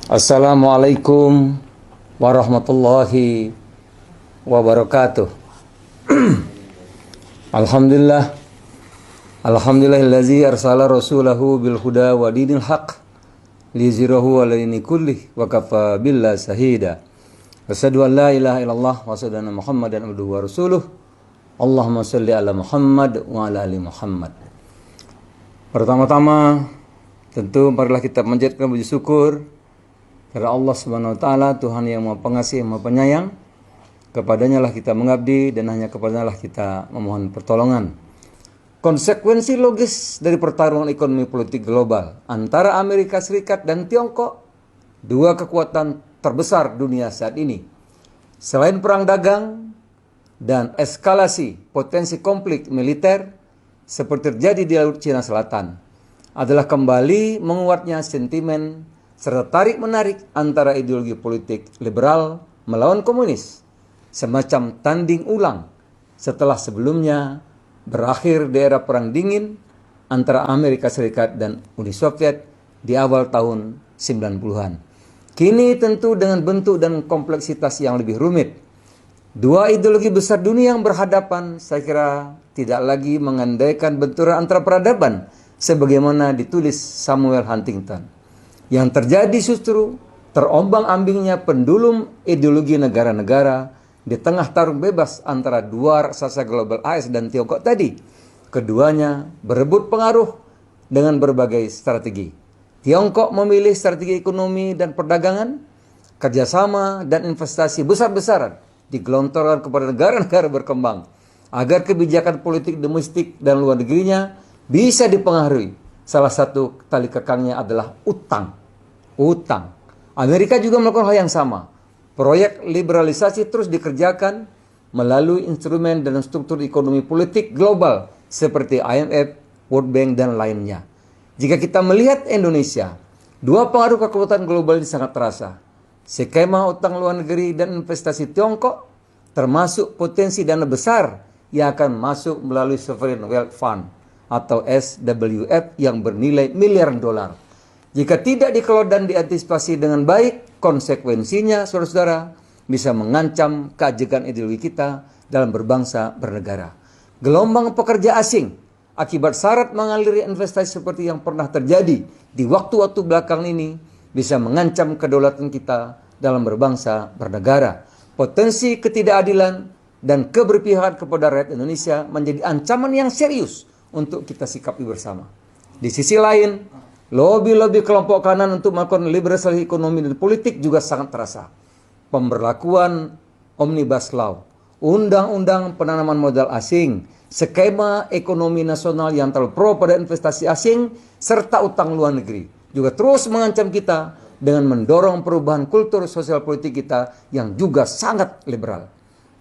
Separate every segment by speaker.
Speaker 1: Assalamualaikum warahmatullahi wabarakatuh. Alhamdulillah. Alhamdulillahillazi arsala rasulahu bil huda wa dinil haq liyuzhirahu 'ala dini kullih wa kafa billahi shahida. Asyhadu an la ilaha illallah wa asyhadu anna Muhammadan abduhu wa rasuluh. Allahumma shalli ala Muhammad wa ala ali Muhammad. Pertama-tama tentu marilah kita panjatkan puji syukur kepada Allah Subhanahu wa taala, Tuhan yang Maha Pengasih, Maha Penyayang. Kepadanya lah kita mengabdi dan hanya kepadanya lah kita memohon pertolongan. Konsekuensi logis dari pertarungan ekonomi politik global antara Amerika Serikat dan Tiongkok, dua kekuatan terbesar dunia saat ini. Selain perang dagang dan eskalasi potensi konflik militer seperti terjadi di Laut Cina Selatan, adalah kembali menguatnya sentimen serta tarik-menarik antara ideologi politik liberal melawan komunis, semacam tanding ulang setelah sebelumnya berakhir di era Perang Dingin antara Amerika Serikat dan Uni Soviet di awal tahun 90-an. Kini tentu dengan bentuk dan kompleksitas yang lebih rumit. Dua ideologi besar dunia yang berhadapan, saya kira tidak lagi mengandaikan benturan antara peradaban sebagaimana ditulis Samuel Huntington. Yang terjadi justru terombang-ambingnya pendulum ideologi negara-negara di tengah tarung bebas antara dua raksasa global AS dan Tiongkok tadi. Keduanya berebut pengaruh dengan berbagai strategi. Tiongkok memilih strategi ekonomi dan perdagangan, kerjasama dan investasi besar-besaran digelontorkan kepada negara-negara berkembang agar kebijakan politik domestik dan luar negerinya bisa dipengaruhi. Salah satu tali kekangnya adalah utang. Amerika juga melakukan hal yang sama. Proyek liberalisasi terus dikerjakan melalui instrumen dan struktur ekonomi politik global seperti IMF, World Bank, dan lainnya. Jika kita melihat Indonesia, dua pengaruh kekuatan global ini sangat terasa. Skema utang luar negeri dan investasi Tiongkok, termasuk potensi dana besar yang akan masuk melalui Sovereign Wealth Fund atau SWF yang bernilai miliaran dolar. Jika tidak dikelola dan diantisipasi dengan baik, konsekuensinya, saudara-saudara, bisa mengancam keajegan ideologi kita dalam berbangsa bernegara. Gelombang pekerja asing akibat syarat mengalir investasi seperti yang pernah terjadi di waktu-waktu belakang ini bisa mengancam kedaulatan kita dalam berbangsa bernegara. Potensi ketidakadilan dan keberpihakan kepada rakyat Indonesia menjadi ancaman yang serius untuk kita sikapi bersama. Di sisi lain, lobby-lobby kelompok kanan untuk melakukan liberalisasi ekonomi dan politik juga sangat terasa. Pemberlakuan Omnibus Law, undang-undang penanaman modal asing, skema ekonomi nasional yang terlalu pro pada investasi asing, serta utang luar negeri juga terus mengancam kita dengan mendorong perubahan kultur sosial politik kita yang juga sangat liberal.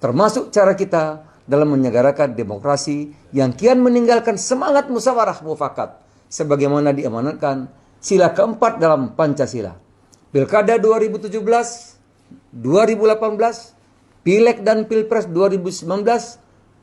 Speaker 1: Termasuk cara kita dalam menyegarkan demokrasi yang kian meninggalkan semangat musyawarah mufakat sebagaimana diamanatkan sila keempat dalam Pancasila. Pilkada 2017, 2018, Pileg dan Pilpres 2019,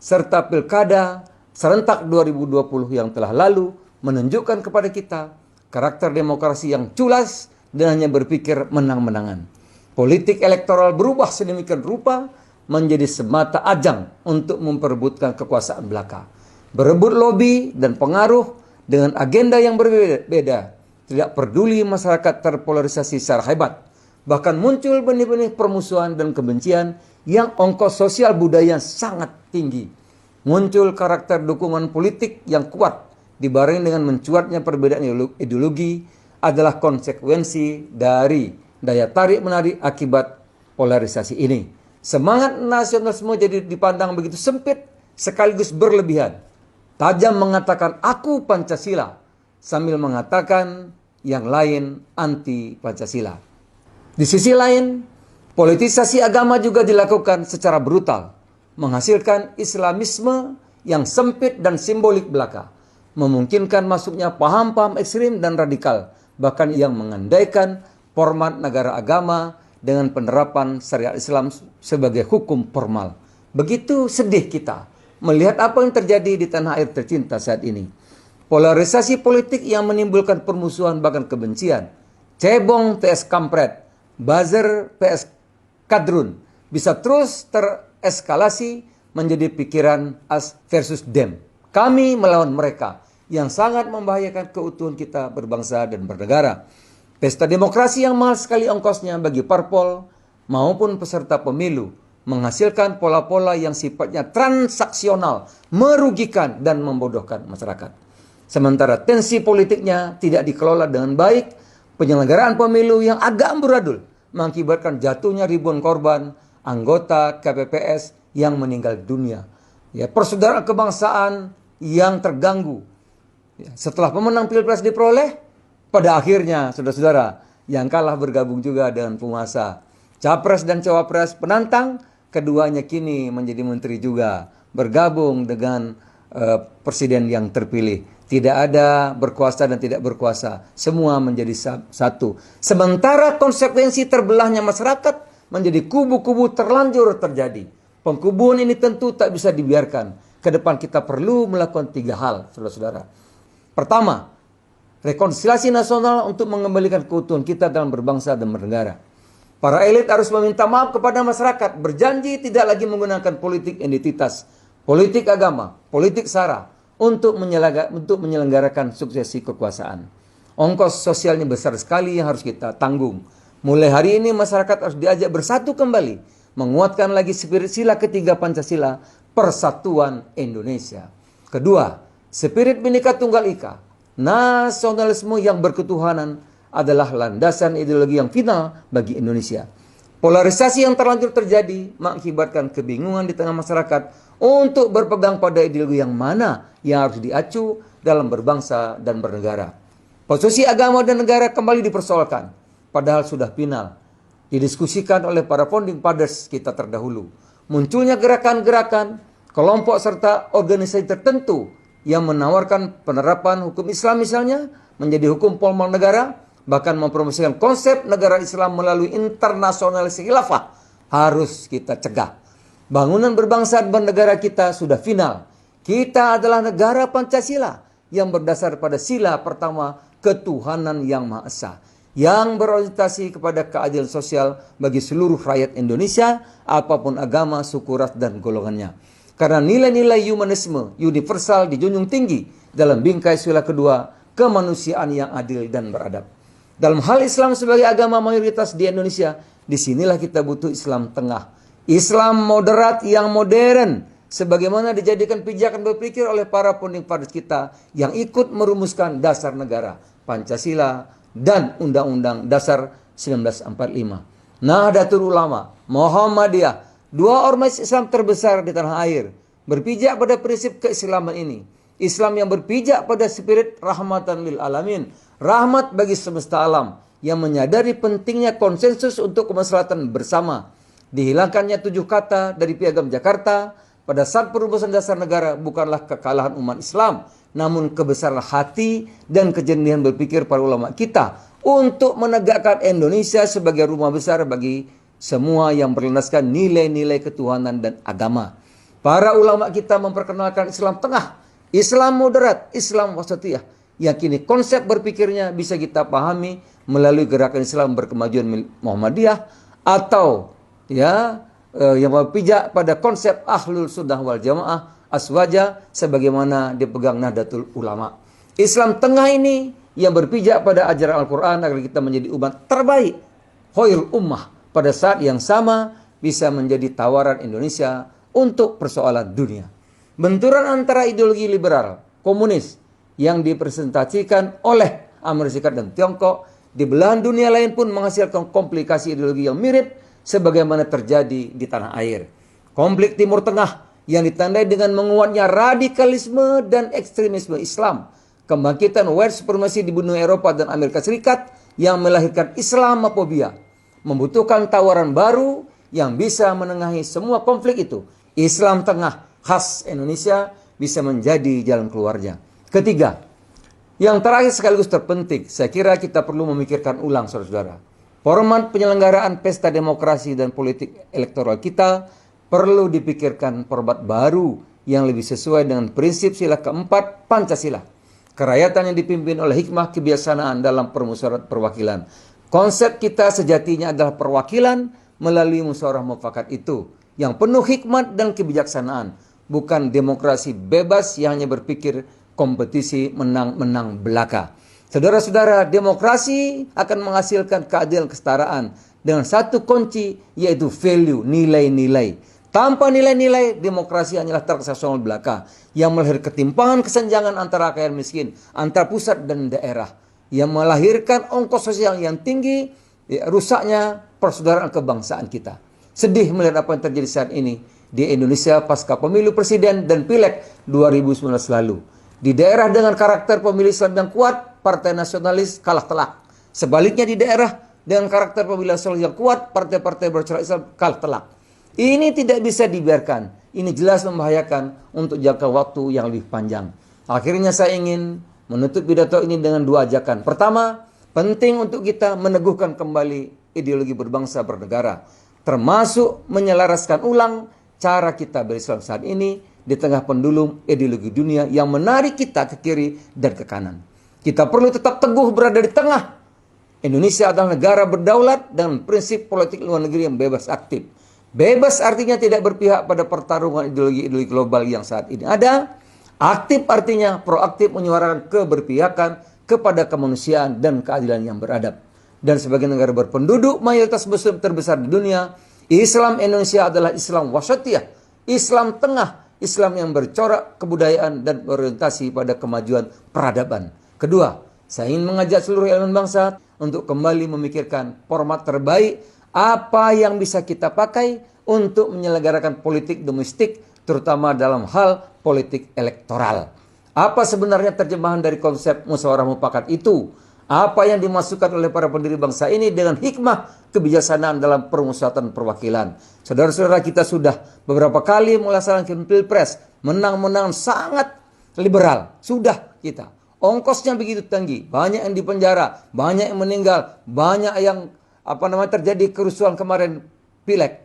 Speaker 1: serta Pilkada serentak 2020 yang telah lalu menunjukkan kepada kita karakter demokrasi yang culas dan hanya berpikir menang-menangan. Politik elektoral berubah sedemikian rupa menjadi semata ajang untuk memperebutkan kekuasaan belaka, berebut lobby dan pengaruh dengan agenda yang berbeda. Tidak peduli masyarakat terpolarisasi secara hebat. Bahkan muncul benih-benih permusuhan dan kebencian yang ongkos sosial budaya sangat tinggi. Muncul karakter dukungan politik yang kuat dibarengi dengan mencuatnya perbedaan ideologi adalah konsekuensi dari daya tarik-menarik akibat polarisasi ini. Semangat nasionalisme jadi dipandang begitu sempit sekaligus berlebihan. Tajam mengatakan aku Pancasila sambil mengatakan yang lain anti Pancasila. Di sisi lain, politisasi agama juga dilakukan secara brutal, menghasilkan Islamisme yang sempit dan simbolik belaka, memungkinkan masuknya paham-paham ekstrim dan radikal, bahkan yang mengandaikan format negara agama dengan penerapan syariat Islam sebagai hukum formal. Begitu sedih kita melihat apa yang terjadi di tanah air tercinta saat ini. Polarisasi politik yang menimbulkan permusuhan bahkan kebencian cebong TS Kampret, buzzer PS Kadrun bisa terus tereskalasi menjadi pikiran As versus Dem. Kami melawan mereka yang sangat membahayakan keutuhan kita berbangsa dan bernegara. Pesta demokrasi yang mahal sekali ongkosnya bagi parpol maupun peserta pemilu menghasilkan pola-pola yang sifatnya transaksional, merugikan dan membodohkan masyarakat. Sementara tensi politiknya tidak dikelola dengan baik, penyelenggaraan pemilu yang agak amburadul mengakibatkan jatuhnya ribuan korban anggota KPPS yang meninggal dunia. Ya, persaudaraan kebangsaan yang terganggu. Ya, setelah pemenang Pilpres diperoleh, pada akhirnya saudara-saudara yang kalah bergabung juga dengan penguasa. Capres dan cawapres penantang, keduanya kini menjadi menteri juga, bergabung dengan presiden yang terpilih. Tidak ada berkuasa dan tidak berkuasa, semua menjadi satu. Sementara konsekuensi terbelahnya masyarakat menjadi kubu-kubu terlanjur terjadi. Pengkubuan ini tentu tak bisa dibiarkan. Ke depan kita perlu melakukan 3 hal, saudara-saudara. Pertama, rekonsiliasi nasional untuk mengembalikan keutuhan kita dalam berbangsa dan bernegara. Para elit harus meminta maaf kepada masyarakat, berjanji tidak lagi menggunakan politik identitas, politik agama, politik sara untuk menyelenggarakan suksesi kekuasaan. Ongkos sosialnya besar sekali yang harus kita tanggung. Mulai hari ini masyarakat harus diajak bersatu kembali, menguatkan lagi spirit sila ketiga Pancasila, persatuan Indonesia. Kedua, spirit Bhinneka Tunggal Ika, nasionalisme yang berketuhanan adalah landasan ideologi yang final bagi Indonesia. Polarisasi yang terlanjur terjadi mengakibatkan kebingungan di tengah masyarakat untuk berpegang pada ideologi yang mana yang harus diacu dalam berbangsa dan bernegara. Posisi agama dan negara kembali dipersoalkan, padahal sudah final didiskusikan oleh para founding fathers kita terdahulu. Munculnya gerakan-gerakan, kelompok serta organisasi tertentu yang menawarkan penerapan hukum Islam misalnya menjadi hukum formal negara, bahkan mempromosikan konsep negara Islam melalui internasionalisasi khilafah, harus kita cegah. Bangunan berbangsa dan bernegara kita sudah final. Kita adalah negara Pancasila yang berdasar pada sila pertama ketuhanan yang Maha Esa, yang berorientasi kepada keadilan sosial bagi seluruh rakyat Indonesia, apapun agama, suku, ras, dan golongannya. Karena nilai-nilai humanisme universal dijunjung tinggi dalam bingkai sila kedua, kemanusiaan yang adil dan beradab. Dalam hal Islam sebagai agama mayoritas di Indonesia, disinilah kita butuh Islam tengah. Islam moderat yang modern, sebagaimana dijadikan pijakan berpikir oleh para founding fathers kita yang ikut merumuskan dasar negara, Pancasila, dan Undang-Undang Dasar 1945. Nahdlatul Ulama, Muhammadiyah, 2 ormas Islam terbesar di tanah air, berpijak pada prinsip keislaman ini. Islam yang berpijak pada spirit rahmatan lil alamin, rahmat bagi semesta alam, yang menyadari pentingnya konsensus untuk kemaslahatan bersama. Dihilangkannya 7 kata dari Piagam Jakarta pada saat perumusan dasar negara bukanlah kekalahan umat Islam, namun kebesaran hati dan kejernihan berpikir para ulama kita untuk menegakkan Indonesia sebagai rumah besar bagi semua yang berlandaskan nilai-nilai ketuhanan dan agama. Para ulama kita memperkenalkan Islam tengah, Islam moderat, Islam wasatiyah, yang kini konsep berpikirnya bisa kita pahami melalui gerakan Islam berkemajuan Muhammadiyah atau yang berpijak pada konsep Ahlul Sunnah wal Jamaah Aswaja sebagaimana dipegang Nahdlatul Ulama. Islam tengah ini yang berpijak pada ajaran Al-Quran agar kita menjadi umat terbaik, khairul ummah, pada saat yang sama bisa menjadi tawaran Indonesia untuk persoalan dunia. Benturan antara ideologi liberal, komunis yang dipresentasikan oleh Amerika Serikat dan Tiongkok di belahan dunia lain pun menghasilkan komplikasi ideologi yang mirip sebagaimana terjadi di tanah air. Konflik Timur Tengah yang ditandai dengan menguatnya radikalisme dan ekstremisme Islam, kebangkitan white supremacy di benua Eropa dan Amerika Serikat yang melahirkan Islamophobia, membutuhkan tawaran baru yang bisa menengahi semua konflik itu. Islam tengah khas Indonesia bisa menjadi jalan keluarnya. Ketiga, yang terakhir sekaligus terpenting, saya kira kita perlu memikirkan ulang, saudara-saudara. Format penyelenggaraan pesta demokrasi dan politik elektoral kita perlu dipikirkan format baru yang lebih sesuai dengan prinsip sila keempat Pancasila. Kerakyatan yang dipimpin oleh hikmah kebijaksanaan dalam permusyawaratan perwakilan. Konsep kita sejatinya adalah perwakilan melalui musyawarah mufakat itu yang penuh hikmat dan kebijaksanaan, bukan demokrasi bebas yang hanya berpikir kompetisi menang-menang belaka. Saudara-saudara, demokrasi akan menghasilkan keadilan kesetaraan dengan satu kunci, yaitu value, nilai-nilai. Tanpa nilai-nilai, demokrasi hanyalah transaksional belaka yang melahirkan ketimpangan kesenjangan antara kaya dan miskin, antara pusat dan daerah, yang melahirkan ongkos sosial yang tinggi, rusaknya persaudaraan kebangsaan kita. Sedih melihat apa yang terjadi saat ini di Indonesia pasca pemilu presiden dan pileg 2019 lalu. Di daerah dengan karakter pemilih Islam yang kuat, partai nasionalis kalah telak. Sebaliknya di daerah dengan karakter pemilih Islam yang kuat, partai-partai bercorak Islam kalah telak. Ini tidak bisa dibiarkan. Ini jelas membahayakan untuk jangka waktu yang lebih panjang. Akhirnya saya ingin menutup pidato ini dengan dua ajakan. Pertama, penting untuk kita meneguhkan kembali ideologi berbangsa bernegara, termasuk menyelaraskan ulang cara kita berislam saat ini di tengah pendulum ideologi dunia yang menarik kita ke kiri dan ke kanan. Kita perlu tetap teguh berada di tengah. Indonesia adalah negara berdaulat dengan prinsip politik luar negeri yang bebas aktif. Bebas artinya tidak berpihak pada pertarungan ideologi-ideologi global yang saat ini ada. Aktif artinya proaktif menyuarakan keberpihakan kepada kemanusiaan dan keadilan yang beradab. Dan sebagai negara berpenduduk mayoritas muslim terbesar di dunia, Islam Indonesia adalah Islam wasatiyah, Islam tengah, Islam yang bercorak kebudayaan dan berorientasi pada kemajuan peradaban. Kedua, saya ingin mengajak seluruh elemen bangsa untuk kembali memikirkan format terbaik apa yang bisa kita pakai untuk menyelenggarakan politik domestik, terutama dalam hal politik elektoral. Apa sebenarnya terjemahan dari konsep musyawarah mufakat itu? Apa yang dimasukkan oleh para pendiri bangsa ini dengan hikmah kebijaksanaan dalam permusyawaratan perwakilan? Saudara-saudara, kita sudah beberapa kali melaksanakan pilpres, menang-menang sangat liberal. Sudah kita. Ongkosnya begitu tinggi, banyak yang dipenjara, banyak yang meninggal, banyak yang terjadi kerusuhan kemarin pileg,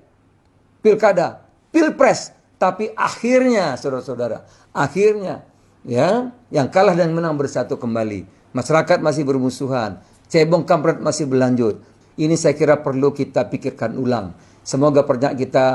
Speaker 1: pilkada, pilpres. Tapi akhirnya, saudara-saudara, akhirnya ya, yang kalah dan menang bersatu kembali. Masyarakat masih bermusuhan, cebong kampret masih berlanjut. Ini saya kira perlu kita pikirkan ulang. Semoga pertanyaan kita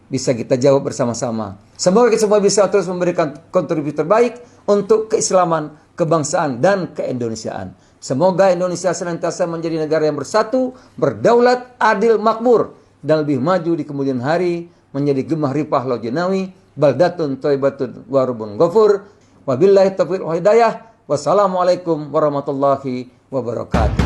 Speaker 1: bisa kita jawab bersama-sama. Semoga kita semua bisa terus memberikan kontribusi terbaik untuk keislaman, kebangsaan, dan keindonesiaan. Semoga Indonesia senantiasa menjadi negara yang bersatu, berdaulat, adil, makmur, dan lebih maju di kemudian hari, menjadi gemah ripah lau jinawi, baldatun thayyibatun warubun ghafur. Wabillahi taufiq wal hidayah. Wassalamualaikum warahmatullahi wabarakatuh.